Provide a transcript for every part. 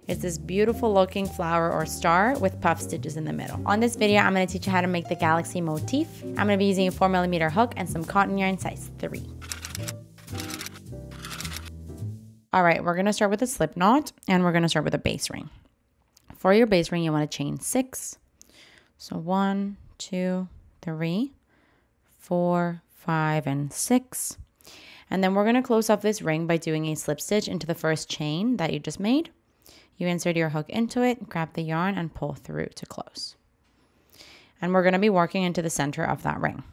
It's this beautiful looking flower or star with puff stitches in the middle. On this video, I'm going to teach you how to make the Galaxy Motif. I'm going to be using a 4mm hook and some cotton yarn size 3. All right, we're going to start with a slip knot and we're going to start with a base ring. For your base ring, you want to chain 6. So 1, 2, 3, 4, 5, and 6. And then we're going to close off this ring by doing a slip stitch into the first chain that you just made. You insert your hook into it, grab the yarn, and pull through to close. And we're going to be working into the center of that ring.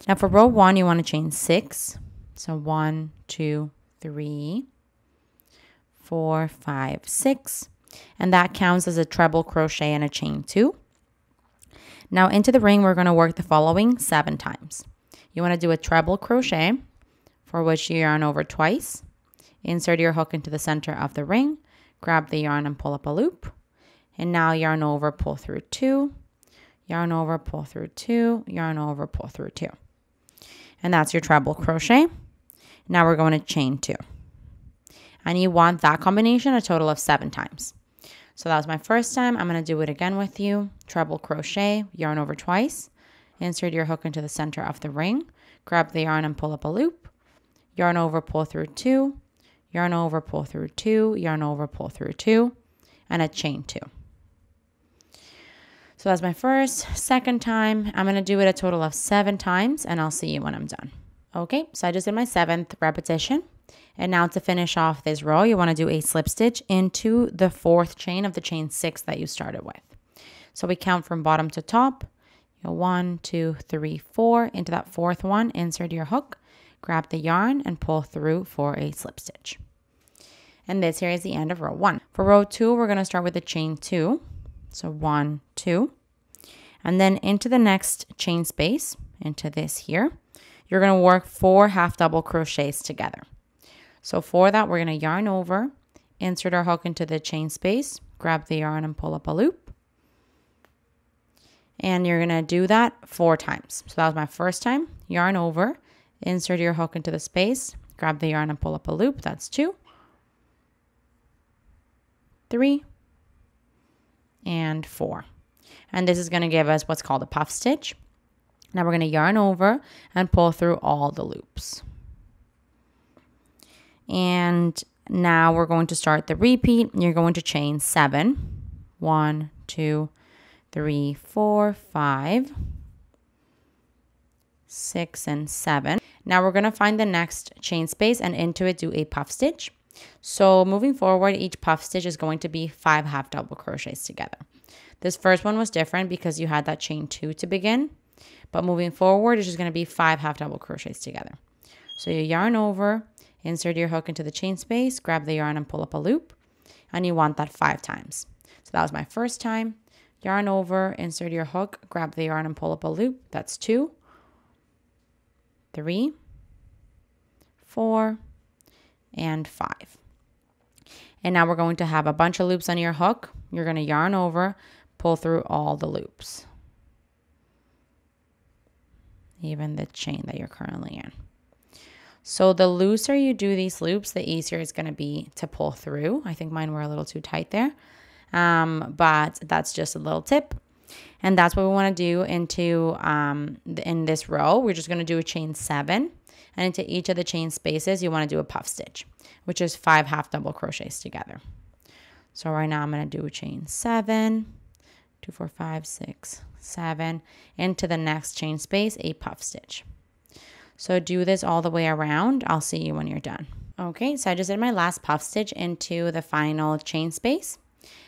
Now for row 1, you want to chain 6. So 1, 2, 3, 4, 5, 6. And that counts as a treble crochet and a chain 2. Now into the ring, we're going to work the following 7 times. You want to do a treble crochet, for which you yarn over twice. Insert your hook into the center of the ring. Grab the yarn and pull up a loop. And now yarn over, pull through 2. Yarn over, pull through 2. Yarn over, pull through 2. And that's your treble crochet. Now we're going to chain 2. And you want that combination a total of 7 times. So that was my first time. I'm going to do it again with you. Treble crochet, yarn over twice. Insert your hook into the center of the ring. Grab the yarn and pull up a loop. Yarn over, pull through 2. Yarn over, pull through 2, yarn over, pull through 2, and a chain 2. So that's my first. Second time, I'm going to do it a total of 7 times, and I'll see you when I'm done. Okay, so I just did my 7th repetition. And now to finish off this row, you want to do a slip stitch into the 4th chain of the chain 6 that you started with. So we count from bottom to top. You go 1, 2, 3, 4. Into that 4th one, insert your hook. Grab the yarn and pull through for a slip stitch. And this here is the end of row 1. For row 2, we're going to start with a chain 2. So 1, 2. And then into the next chain space, into this here, you're going to work 4 half double crochets together. So for that, we're going to yarn over, insert our hook into the chain space, grab the yarn and pull up a loop. And you're going to do that 4 times. So that was my first time. Yarn over. Insert your hook into the space, grab the yarn and pull up a loop. That's 2, 3, and 4. And this is going to give us what's called a puff stitch. Now we're going to yarn over and pull through all the loops. And now we're going to start the repeat. You're going to chain 7. 1, 2, 3, 4, 5, 6, and 7. Now we're going to find the next chain space and into it do a puff stitch. So moving forward, each puff stitch is going to be 5 half double crochets together. This first one was different because you had that chain 2 to begin. But moving forward, it's just going to be 5 half double crochets together. So you yarn over, insert your hook into the chain space, grab the yarn and pull up a loop. And you want that 5 times. So that was my first time. Yarn over, insert your hook, grab the yarn and pull up a loop. That's 2. 3, 4, and 5. And now we're going to have a bunch of loops on your hook. You're going to yarn over, pull through all the loops. Even the chain that you're currently in. So the looser you do these loops, the easier it's going to be to pull through. I think mine were a little too tight there. But that's just a little tip. And that's what we want to do into in this row. We're just going to do a chain 7. And into each of the chain spaces, you want to do a puff stitch, which is 5 half double crochets together. So right now I'm going to do a chain 7, 2, 4, 5, 6, 7. Into the next chain space, a puff stitch. So do this all the way around. I'll see you when you're done. Okay, so I just did my last puff stitch into the final chain space.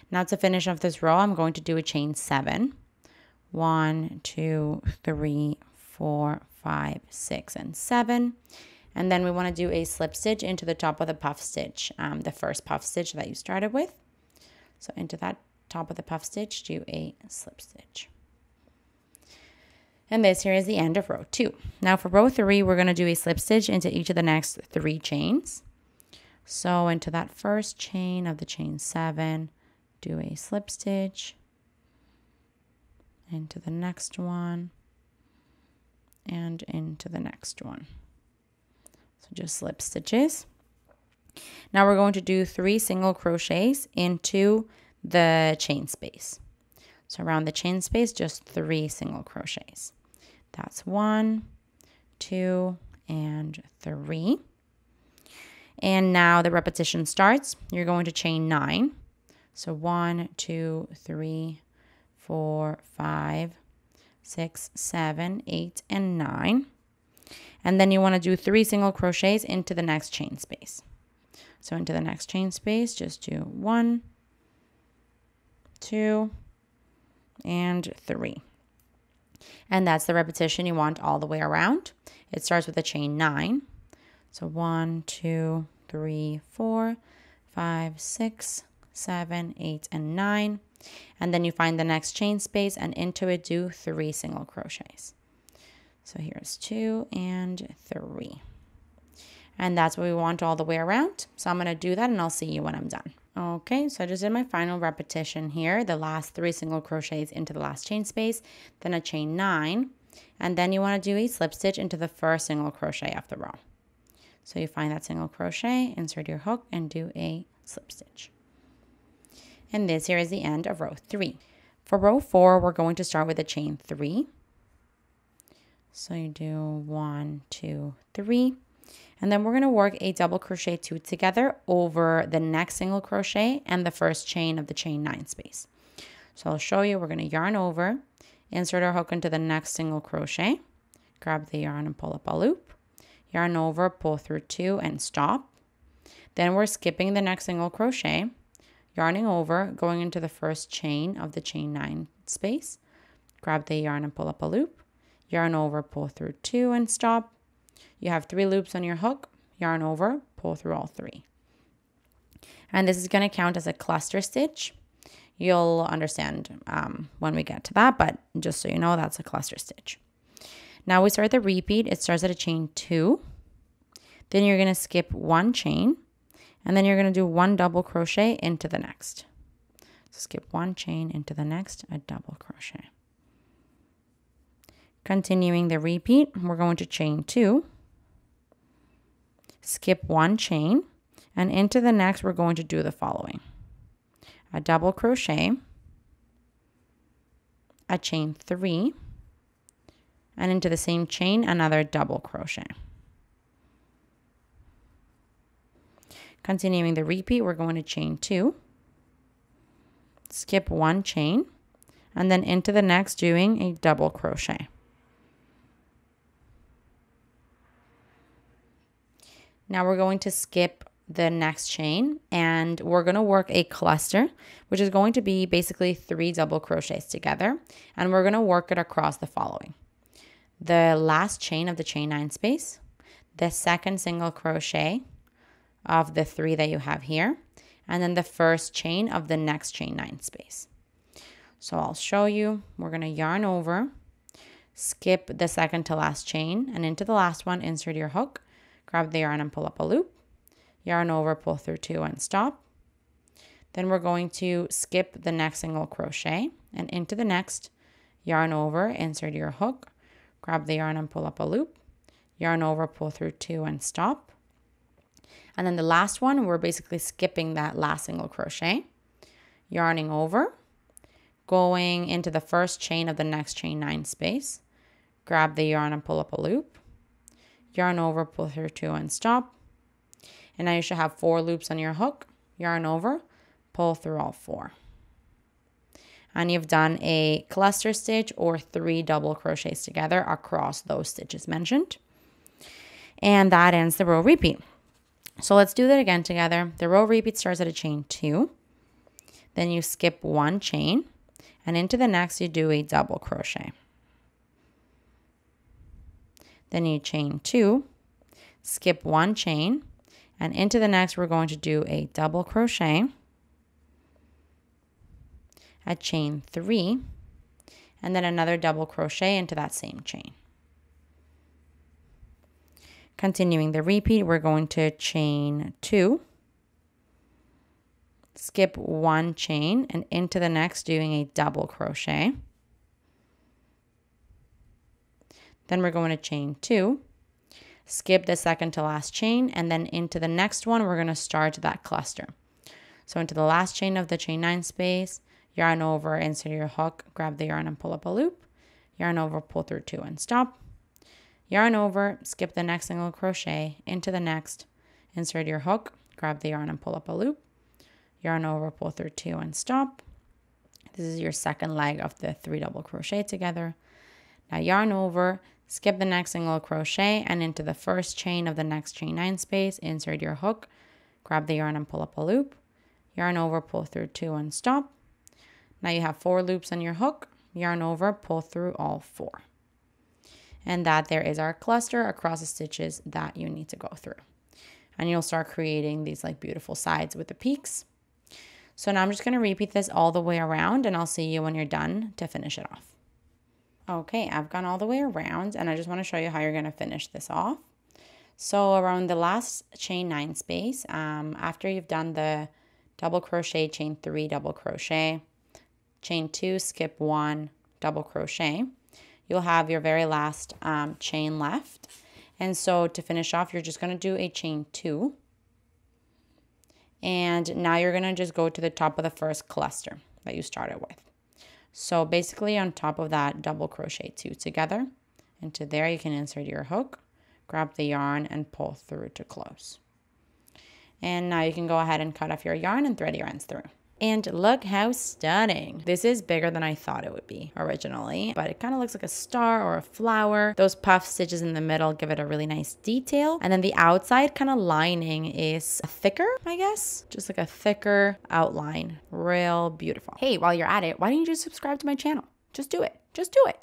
Now to finish off this row, I'm going to do a chain 7. 1, 2, 3, 4, 5, 6, and 7. And then we want to do a slip stitch into the top of the puff stitch, the first puff stitch that you started with. So into that top of the puff stitch, do a slip stitch. And this here is the end of row 2. Now for row 3, we're going to do a slip stitch into each of the next 3 chains. So into that first chain of the chain 7, do a slip stitch. Into the next one. And into the next one. So just slip stitches. Now we're going to do 3 single crochets into the chain space. So around the chain space, just 3 single crochets. That's 1, 2, and 3. And now the repetition starts. You're going to chain 9. So 1, 2, 3, 4, 5, 6, 7, 8, and 9. And then you want to do 3 single crochets into the next chain space. So into the next chain space, just do 1, 2, and 3. And that's the repetition you want all the way around. It starts with a chain 9. So 1, 2, 3, 4, 5, 6, 7, 8, and 9. And then you find the next chain space and into it do 3 single crochets. So here's 2 and 3. And that's what we want all the way around. So I'm going to do that and I'll see you when I'm done. Okay, so I just did my final repetition here. The last 3 single crochets into the last chain space, then a chain 9. And then you want to do a slip stitch into the first single crochet of the row. So you find that single crochet, insert your hook, and do a slip stitch. And this here is the end of row 3. For row 4, we're going to start with a chain 3. So you do 1, 2, 3. And then we're going to work a double crochet 2 together over the next single crochet and the first chain of the chain 9 space. So I'll show you. We're going to yarn over, insert our hook into the next single crochet, grab the yarn and pull up a loop, yarn over, pull through 2 and stop. Then we're skipping the next single crochet, yarning over, going into the first chain of the chain 9 space, grab the yarn and pull up a loop, yarn over, pull through 2 and stop. You have 3 loops on your hook, yarn over, pull through all 3. And this is going to count as a cluster stitch. You'll understand when we get to that, but just so you know, that's a cluster stitch. Now we start the repeat. It starts at a chain 2. Then you're going to skip 1 chain, and then you're going to do 1 double crochet into the next. So skip 1 chain into the next, a double crochet. Continuing the repeat, we're going to chain 2. Skip 1 chain, and into the next we're going to do the following: a double crochet, a chain 3, and into the same chain another double crochet. Continuing the repeat, we're going to chain 2, skip 1 chain, and then into the next doing a double crochet. Now we're going to skip the next chain and we're going to work a cluster, which is going to be basically 3 double crochets together. And we're going to work it across the following: the last chain of the chain 9 space, the second single crochet of the 3 that you have here, and then the first chain of the next chain 9 space. So I'll show you. We're going to yarn over, skip the second to last chain, and into the last one, insert your hook, grab the yarn and pull up a loop, yarn over, pull through 2 and stop. Then we're going to skip the next single crochet and into the next, yarn over, insert your hook, grab the yarn and pull up a loop, yarn over, pull through 2 and stop. And then the last one, we're basically skipping that last single crochet, yarning over, going into the first chain of the next chain 9 space, grab the yarn and pull up a loop, yarn over, pull through 2 and stop. And now you should have 4 loops on your hook, yarn over, pull through all 4. And you've done a cluster stitch or 3 double crochets together across those stitches mentioned. And that ends the row repeat. So let's do that again together. The row repeat starts at a chain 2. Then you skip 1 chain, and into the next you do a double crochet. Then you chain 2, skip 1 chain, and into the next we're going to do a double crochet, a chain 3, and then another double crochet into that same chain. Continuing the repeat, we're going to chain 2, skip 1 chain, and into the next doing a double crochet. Then we're going to chain 2, skip the second to last chain, and then into the next one, we're going to start that cluster. So into the last chain of the chain 9 space, yarn over, insert your hook, grab the yarn and pull up a loop, yarn over, pull through 2 and stop, yarn over, skip the next single crochet, into the next, insert your hook, grab the yarn and pull up a loop, yarn over, pull through 2 and stop. This is your second leg of the 3 double crochet together. Now yarn over, skip the next single crochet, and into the first chain of the next chain 9 space, insert your hook, grab the yarn and pull up a loop, yarn over, pull through 2 and stop. Now you have 4 loops on your hook, yarn over, pull through all 4. And that there is our cluster across the stitches that you need to go through. And you'll start creating these like beautiful sides with the peaks. So now I'm just going to repeat this all the way around, and I'll see you when you're done to finish it off. Okay, I've gone all the way around, and I just want to show you how you're going to finish this off. So around the last chain 9 space, after you've done the double crochet, chain 3, double crochet, chain 2, skip 1, double crochet, you'll have your very last chain left. And so to finish off, you're just going to do a chain 2. And now you're going to just go to the top of the first cluster that you started with. So basically on top of that, double crochet 2 together. Into there, you can insert your hook, grab the yarn, and pull through to close. And now you can go ahead and cut off your yarn and thread your ends through. And look how stunning. This is bigger than I thought it would be originally, but it kind of looks like a star or a flower. Those puff stitches in the middle give it a really nice detail. And then the outside kind of lining is thicker, I guess. Just like a thicker outline. Real beautiful. Hey, while you're at it, why don't you just subscribe to my channel? Just do it. Just do it.